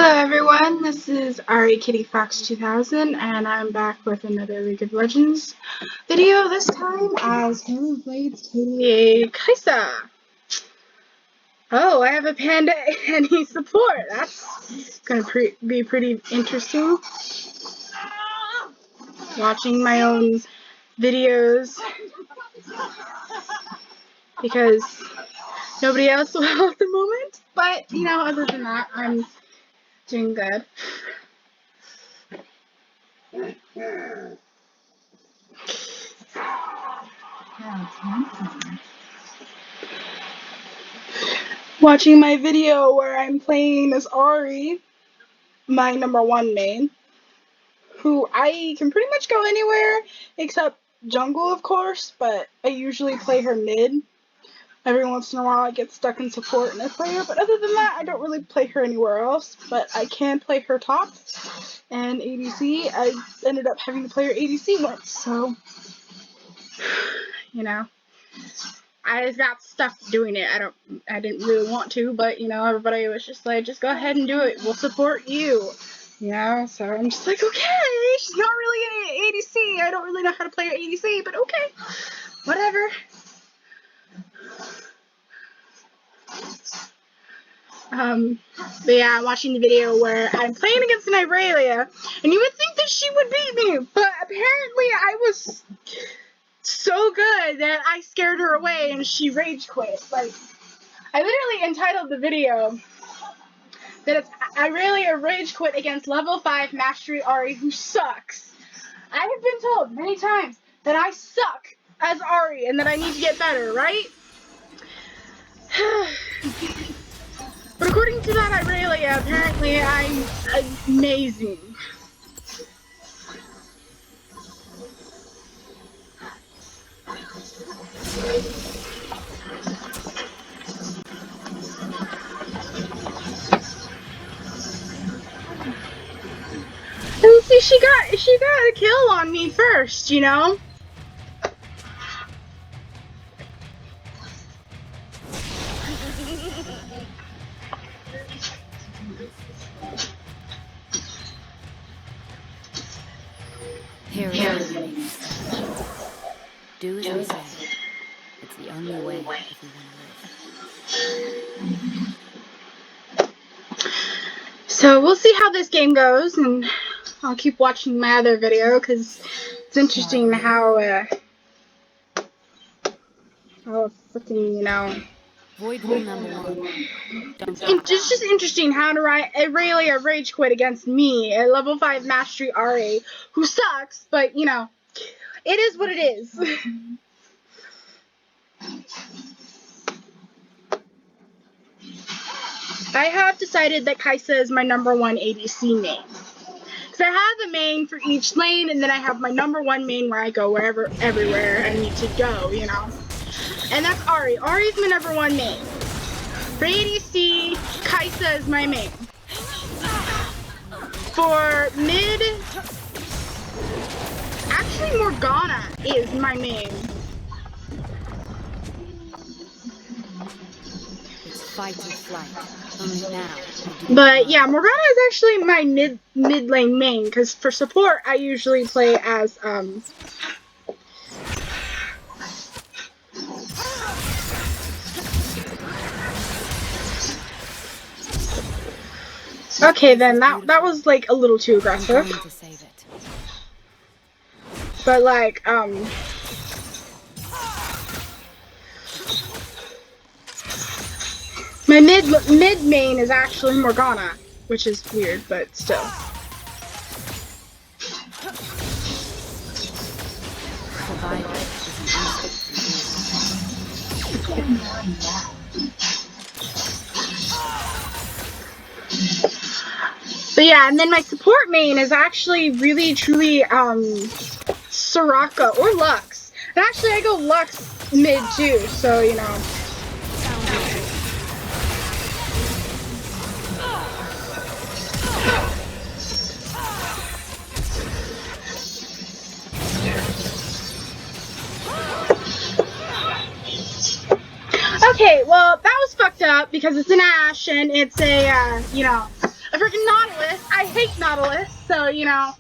Hello everyone, this is AriesKitty 2000 and I'm back with another League of Legends video, this time as Blades KDA Kaisa. Oh, I have a Panda and he's support. That's gonna be pretty interesting. Watching my own videos because nobody else will at the moment. But, you know, other than that, I'm doing good. Watching my video where I'm playing as Ahri, my #1 main, who I can pretty much go anywhere except jungle, of course, but I usually play her mid. Every once in a while I get stuck in support and I play her, but other than that I don't really play her anywhere else, but I can play her top. And ADC, I ended up having to play her ADC once, so, you know. I just got stuck doing it. I didn't really want to, but, you know, everybody was just like, just go ahead and do it. We'll support you. You know, so I'm just like, okay, she's not really an ADC. I don't really know how to play her ADC, but okay. Whatever. But yeah, I'm watching the video where I'm playing against an Irelia, and you would think that she would beat me, but apparently I was so good that I scared her away and she rage quit. Like, I literally entitled the video that it's Irelia rage quit against level 5 Mastery Ahri who sucks. I have been told many times that I suck as Ahri and that I need to get better, right? But according to that Irelia, apparently I'm amazing. And see, she got a kill on me first, you know? Here it is. Do as we say. It's the only way if we want to live. So we'll see how this game goes, and I'll keep watching my other video because it's interesting how freaking, you know. Void rule #1. It's just interesting how to Irelia rage quit against me, a level 5 Mastery Ahri, who sucks, but, you know, it is what it is. I have decided that Kaisa is my #1 ADC main. Because I have a main for each lane, and then I have my #1 main where I go everywhere I need to go, you know. And that's Ahri. Ahri's my #1 main. For ADC, Kaisa is my main. For mid, actually Morgana is my main. It's fight or flight. Only now. But yeah, Morgana is actually my mid lane main, because for support I usually play as okay, then that was like a little too aggressive. But like my mid main is actually Morgana, which is weird, but still. But yeah, and then my support main is actually really truly Soraka or Lux. And actually I go Lux mid too, so you know. Okay, well that was fucked up because it's an Ashe and it's a you know, a freaking Nautilus. I hate Nautilus, so, you know.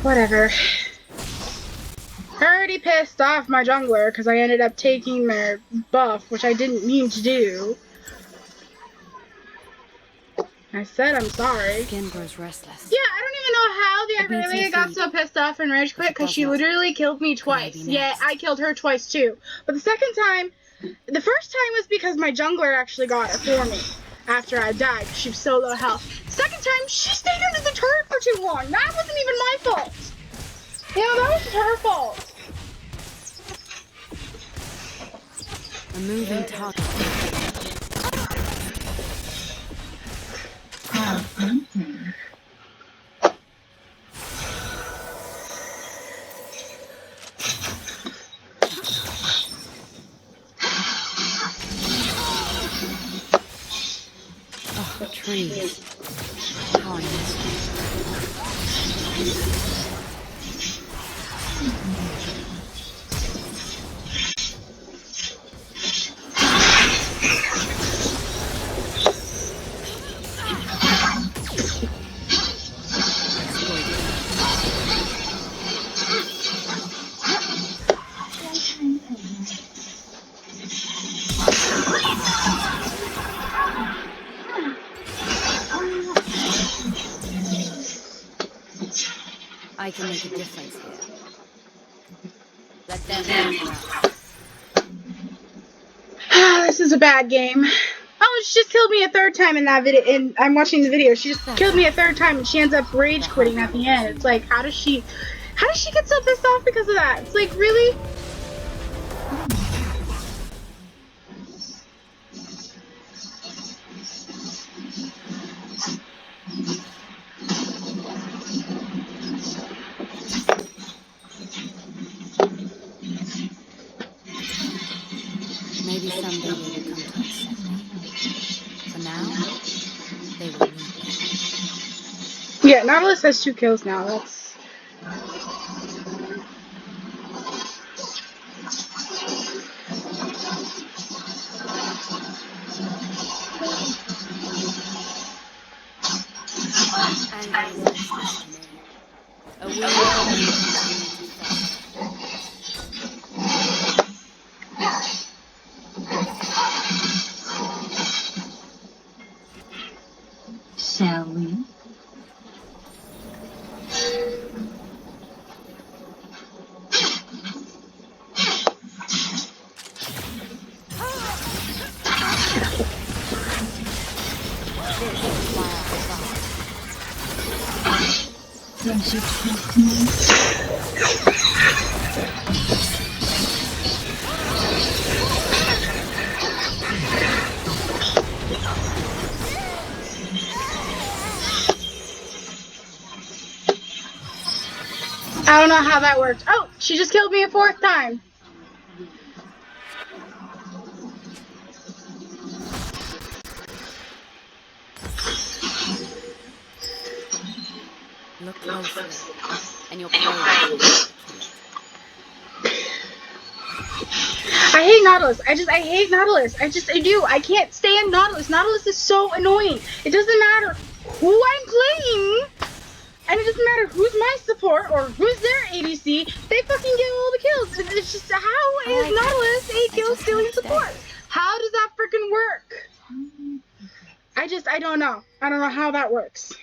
Whatever. I already pissed off my jungler because I ended up taking their buff, which I didn't mean to do. I said I'm sorry. Skin grows restless. Yeah, I don't even know how the Irelia got so pissed off and rage quit because she literally killed me twice. Yeah, I killed her twice too. But the second time, the first time was because my jungler actually got it for me after I died because she was so low health. Second time, she stayed under the turret for too long. That wasn't even my fault. You know, that was her fault. A moving target. Oh, trees. How I miss I can make a difference here. Let them figure out. This is a bad game. Oh, she just killed me a third time in that video. And I'm watching the video. She just killed me a third time, and she ends up rage quitting at the end. It's like, how does she get so pissed off because of that? It's like, really? Maybe someday they will come to accept me. For now, they will need me. Yeah, Nautilus has 2 kills now. That's... Anger is restless to me. A weird will continue to fester. Shall we? Don't you trust me? I don't know how that worked. Oh, she just killed me a 4th time. Look closely, and you'll play. I hate Nautilus. I hate Nautilus. I do. I can't stand Nautilus. Nautilus is so annoying. It doesn't matter who I'm playing, and it doesn't matter who's my support or who's their ADC. They fucking get all the kills. It's just, how is Nautilus a kill stealing support? How does that freaking work? I don't know. I don't know how that works.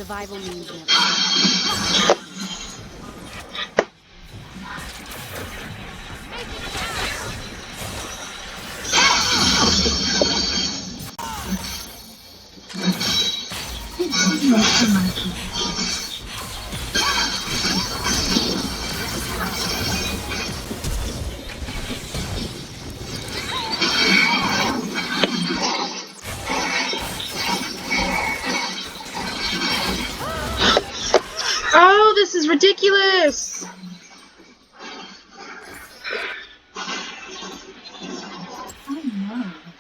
Survival means never stopping. Oh, this is ridiculous!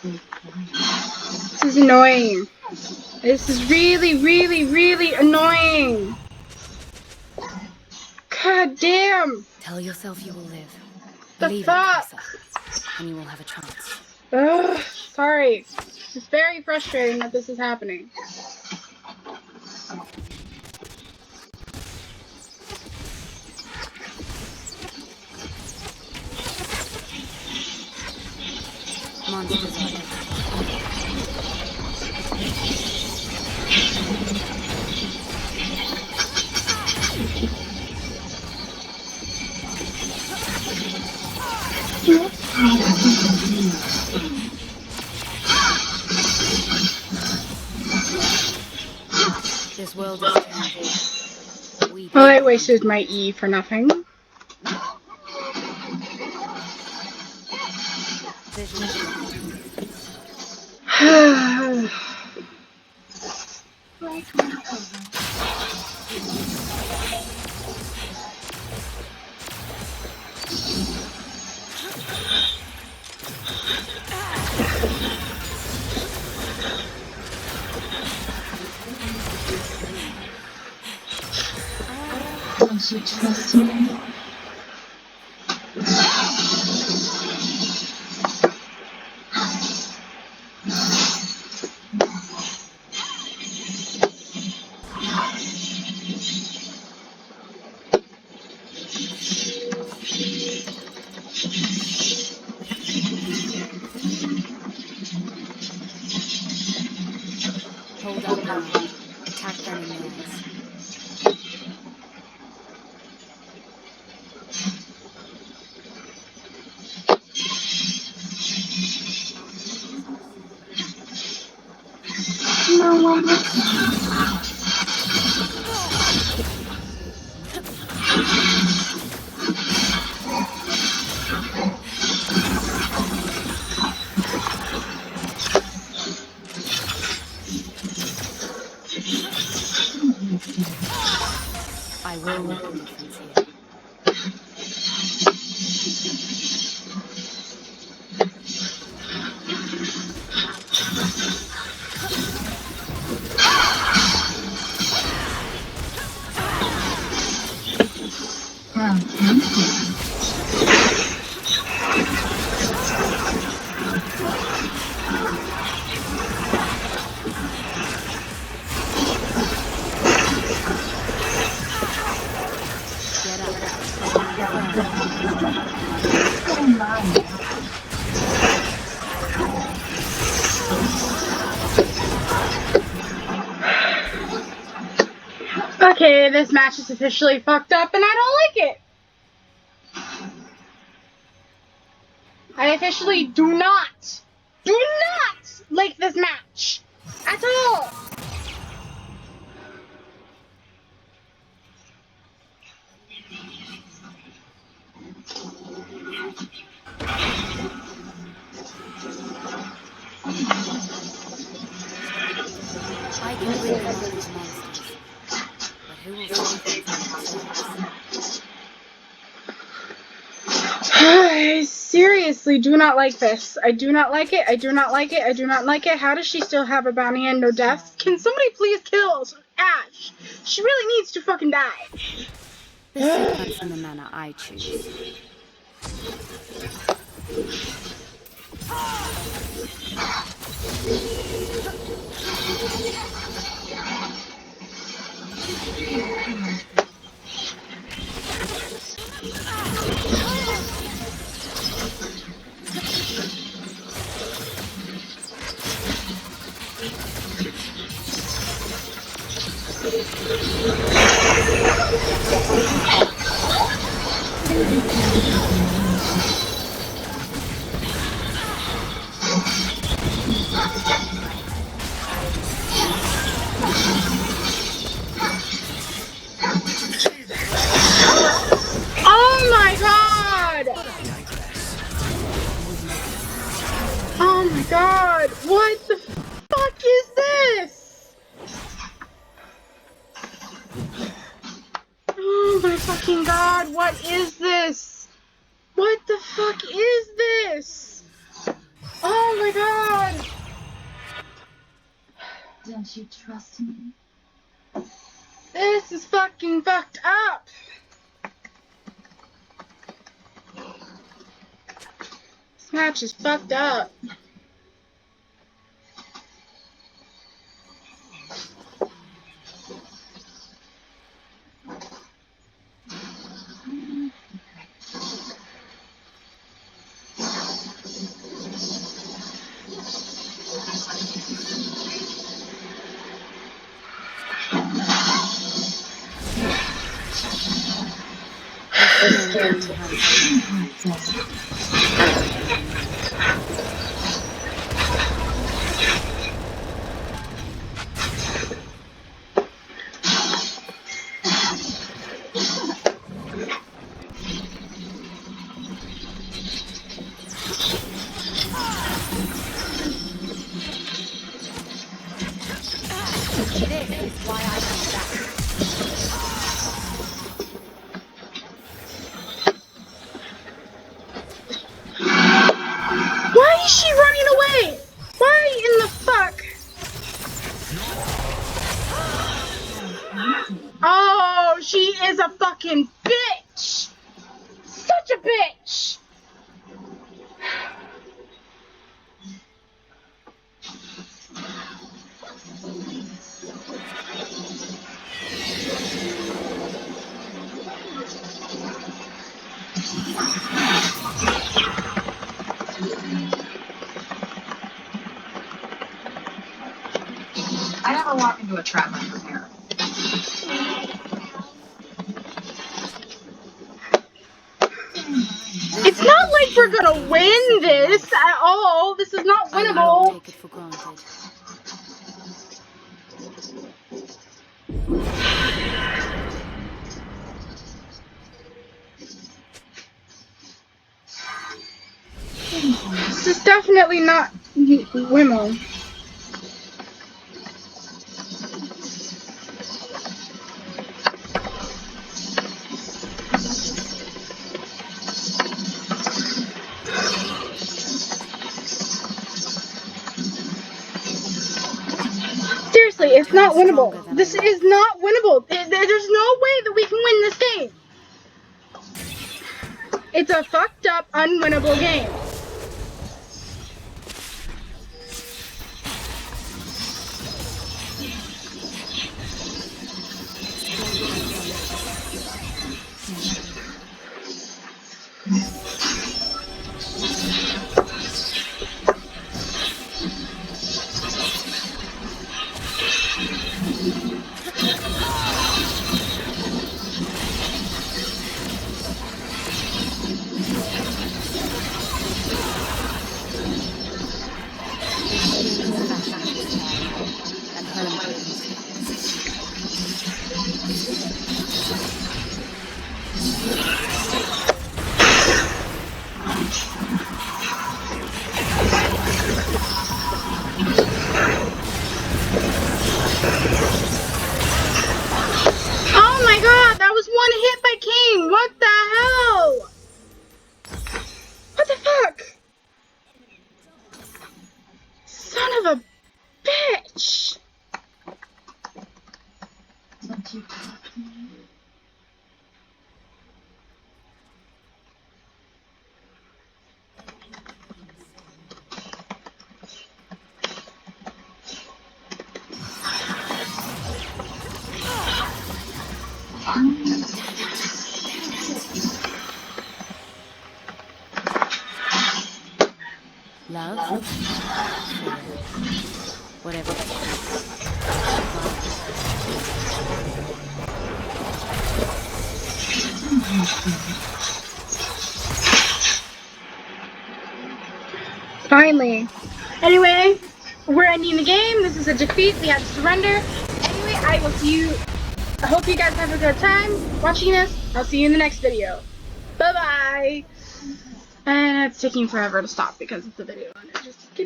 This is annoying. This is really, really, really annoying. God damn! Tell yourself you will live. The Believe fuck? it, Closer, and you will have a chance. Ugh, sorry. It's very frustrating that this is happening. Monsters are everywhere. This world is changing. We Well, I wasted my E for nothing. Don't you trust me? Hold up ground. Attack them in theirs. No one will. I will make a difference here. How tempting. Get up. Oh my. Okay, this match is officially fucked up and I don't like it. I officially do not like this match at all. I can rid them of these monsters. But who will save them from themselves? I seriously do not like this. I do not like it. I do not like it. I do not like it. How does she still have a bounty and no deaths? Can somebody please kill Ash? She really needs to fucking die. This sequence in the manner I choose. Oh my god! Oh my god! What the fuck is this? Oh my fucking god, what is this? What the fuck is this? Oh my god! Don't you trust me? This is fucking fucked up! This match is fucked up. This is why I come back. Why is she running away? Why in the fuck? Oh, she is a fucking bitch! Such a bitch! I never walk into a trap unprepared. It's not like we're gonna win this at all. This is not I won't winnable. take it for granted. This is definitely not winnable. Seriously, it's not winnable. This is not winnable. There's no way that we can win this game. It's a fucked up, unwinnable game. And her mistakes. Oh my god, that was one hit by King. What the hell? What the fuck? Son of a bitch. Don't you trust me? Love? Whatever. Finally. Anyway, we're ending the game. This is a defeat. We had to surrender. Anyway, I will see you. I hope you guys have a good time watching this. I'll see you in the next video. Bye-bye. And it's taking forever to stop because of the video. And it just keeps